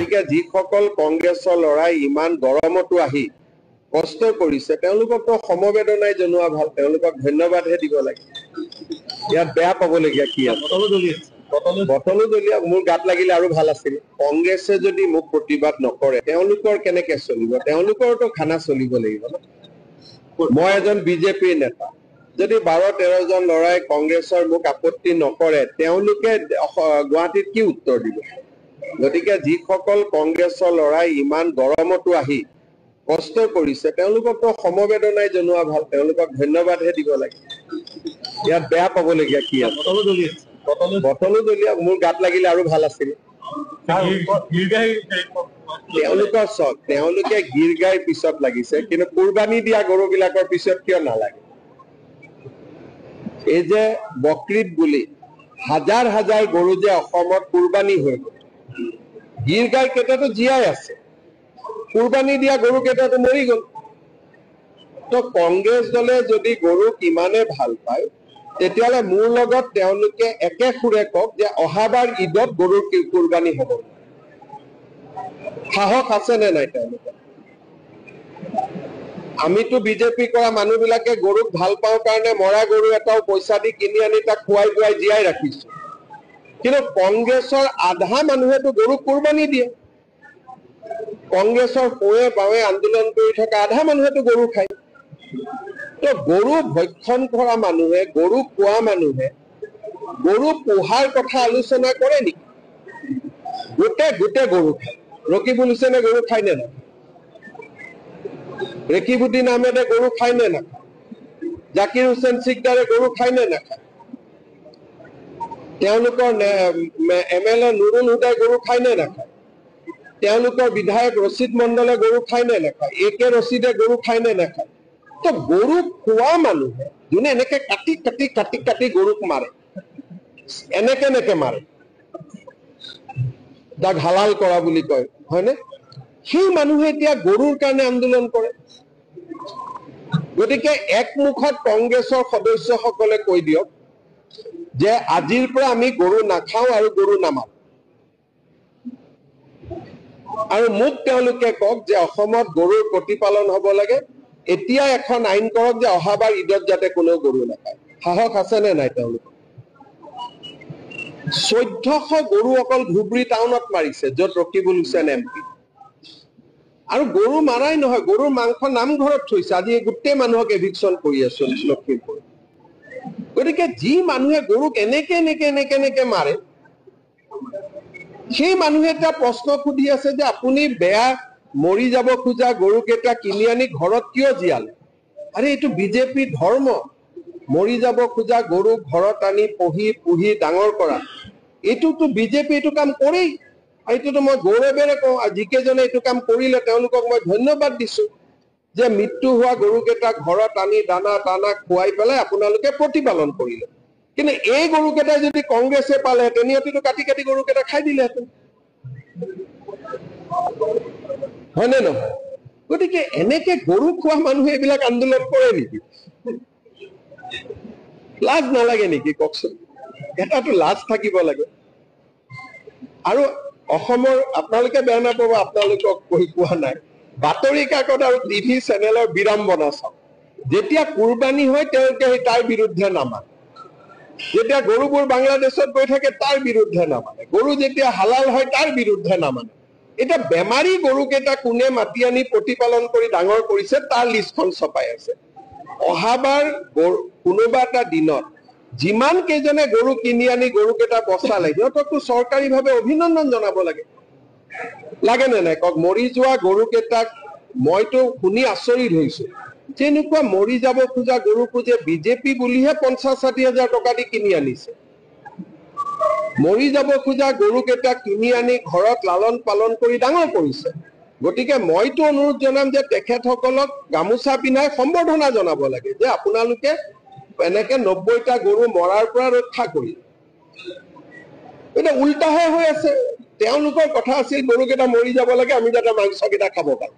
গতিকে যিসকল কংগ্ৰেছৰ লৰাই ইমান গৰমতো আহি কষ্ট কৰিছে তেওঁলোককতো সমবেদনাই জনোৱা ভাল, তেওঁলোকক ধন্যবাদহে দিব লাগে। ইয়াত বেয়া পাবলগীয়া কি আছে? বটলো দলিয়া মোৰ গাত লাগিলে আৰু ভাল আছিল। কংগ্ৰেছে যদি মোক প্ৰতিবাদ নকৰে তেওঁলোকৰ কেনেকে চলিব? তেওঁলোকৰতো খানা চলিব লাগিব ন। মই এজন বিজেপিৰ নেতা, যদি 12-13 জন লৰাই কংগ্ৰেছৰ মোক আপত্তি নকৰে তেওঁলোকে গুৱাহাটীত কি উত্তৰ দিব? গতিকে যিসকল কংগ্ৰেছৰ লৰাই ইমান গৰমতো আহি কষ্ট কৰিছে তেওঁলোককতো সমবেদনাই জনোৱা ভাল, তেওঁলোকক ধন্যবাদহে দিব লাগে। ইয়াত বেয়া পাবলগীয়া কি আছে? বটলো দলিয়া মোৰ গাত লাগিলে আৰু ভাল আছিল। তেওঁলোকৰ চক তেওঁলোকে গীৰ গাইৰ পিছত লাগিছে, কিন্তু কুৰবানী দিয়া গৰুবিলাকৰ পিছত কিয় নালাগে? এই যে বকৰীদ বুলি হাজাৰ হাজাৰ গৰু যে অসমত কুৰবানী হৈ গ'ল, গীৰ গাই কেইটাতো জীয়াই আছে, কুৰবানী দিয়া গৰু কেইটাতো মৰি গ'ল। তো কংগ্ৰেছ দলে যদি গৰুক ইমানে ভাল পায় তেতিয়াহ'লে মোৰ লগত তেওঁলোকে একে সুৰে কওক যে অহাবাৰ ঈদত গৰুৰ কুৰবানী হ'ব। সাহস আছে নে নাই তেওঁলোকৰ? আমিতো বিজেপি কৰা মানুহবিলাকে গৰুক ভাল পাওঁ কাৰণে মৰা গৰু এটাও পইচা দি কিনি আনি তাক খুৱাই খুৱাই জীয়াই ৰাখিছো, কিন্তু কংগ্ৰেছৰ আধা মানুহেতো গৰুক কুৰবানী দিয়ে। কংগ্ৰেছৰ সোঁৱে বাৱে আন্দোলন কৰি থকা আধা মানুহেতো গৰু খায়। তো গৰু ভক্ষণ কৰা মানুহে, গৰু খোৱা মানুহে গৰু পোহাৰ কথা আলোচনা কৰে নেকি? গোটেই গৰু খায়। ৰকিবুল হুছেইনে গৰু খায় নে নাখায়? ৰেকিবুদ্দিন আহমেদে গৰু খায় নে নাখায়? জাকিৰ হুছেইন চিকদাৰে গৰু খায় নে নাখায়? তেওঁলোকৰ MLA নুৰুল হুদাই গৰু খায় নে নাখায়? তেওঁলোকৰ বিধায়ক ৰচিদ মণ্ডলে গৰু খায় নে নাখায়? AK ৰচিদে গৰু খায় নে নাখায়? তো গৰু খোৱা মানুহে যোনে এনেকে কাটি কাটি কাটি কাটি গৰুক মাৰে, এনেকে মাৰে, যাক হালাল কৰা বুলি কয়, হয়নে? সেই মানুহে এতিয়া গৰুৰ কাৰণে আন্দোলন কৰে। গতিকে একমুখত কংগ্ৰেছৰ সদস্যসকলে কৈ দিয়ক যে আজিৰ পৰা আমি গৰু নাখাওঁ আৰু গৰু নামাৰো, আৰু মোক তেওঁলোকে কওক যে অসমত গৰুৰ প্ৰতিপালন হ'ব লাগে। এতিয়া এখন আইন কৰক যে অহাবাৰ ঈদত যাতে কোনো গৰু নাখায়। সাহস আছে নে নাই তেওঁলোকৰ? 1400 গৰু অকল ধুবুৰী টাউনত মাৰিছে, য'ত ৰকিবুল হুছেইন MP। আৰু গৰু মাৰাই নহয়, গৰুৰ মাংস নামঘৰত থৈছে। আজি গোটেই মানুহক এভিকশ্যন কৰি আছো লখিমপুৰ। গতিকে যি মানুহে গৰুক এনেকে মাৰে, সেই মানুহে এটা প্ৰশ্ন সুধি আছে যে আপুনি বেয়া মৰি যাব খোজা গৰুকেইটা কিনি আনি ঘৰত কিয় জীয়ালে? আৰে এইটো বিজেপি ধৰ্ম। মৰি যাব খোজা গৰু ঘৰত আনি পুহি ডাঙৰ কৰা, এইটোতো বিজেপি এইটো কাম কৰেই। এইটোতো মই গৌৰৱেৰে কওঁ, যিকেইজনে এইটো কাম কৰিলে তেওঁলোকক মই ধন্যবাদ দিছো যে মৃত্যু হোৱা গৰুকেইটা ঘৰত আনি দানা খুৱাই পেলাই আপোনালোকে প্ৰতিপালন কৰিলে। কিন্তু এই গৰুকেইটা যদি কংগ্ৰেছে পালে তেনিয়তিটো কাটি কাটি গৰুকেইটা খাই দিলেহেঁতেন, হয়নে নহয়? গতিকে এনেকে গৰু খোৱা মানুহে এইবিলাক আন্দোলন কৰে নেকি? লাজ নালাগে নেকি কওকচোন? এটাতো লাজ থাকিব লাগে। আৰু অসমৰ, আপোনালোকে বেয়া নাপাব, আপোনালোকক কৈ পোৱা নাই, বাতৰি কাকত আৰু টিভি চেনেলৰ বিড়ম্বনা চাওক। যেতিয়া কুৰবানী হয় তেওঁলোকে তাৰ বিৰুদ্ধে নামানে, যেতিয়া গৰুবোৰ বাংলাদেশত গৈ থাকে তাৰ বিৰুদ্ধে নামানে, গৰু যেতিয়া হালাল হয় তাৰ বিৰুদ্ধে নামানে। এতিয়া বেমাৰী গৰুকেইটা কোনে মাতি আনি প্ৰতিপালন কৰি ডাঙৰ কৰিছে তাৰ লিষ্টখন ছপাই আছে। অহাবাৰ কোনোবা এটা দিনত যিমান কেইজনে গৰু কিনি আনি গৰুকেইটা বচালে সিহঁতকতো চৰকাৰীভাৱে অভিনন্দন জনাব লাগে। লাগে নে নাই কওক? মৰি যোৱা গৰুকেইটাক মইতো শুনি আচৰিত হৈছো, তেনেকুৱা মৰি যাব খোজা গৰুকো যে বিজেপি বুলিহে 50-60 হাজাৰ টকা দি কিনি আনিছে। মৰি যাব খোজা গৰুকেইটাক কিনি আনি ঘৰত লালন পালন কৰি ডাঙৰ কৰিছে। গতিকে মইতো অনুৰোধ জনাম যে তেখেতসকলক গামোচা পিন্ধাই সম্বৰ্ধনা জনাব লাগে যে আপোনালোকে এনেকে 90টা গৰু মৰাৰ পৰা ৰক্ষা কৰিলে। এতিয়া উল্টাহে হৈ আছে। তেওঁলোকৰ কথা আছিল গৰুকেইটা মৰি যাব লাগে, আমি যাতে মাংসকেইটা খাব পাৰো।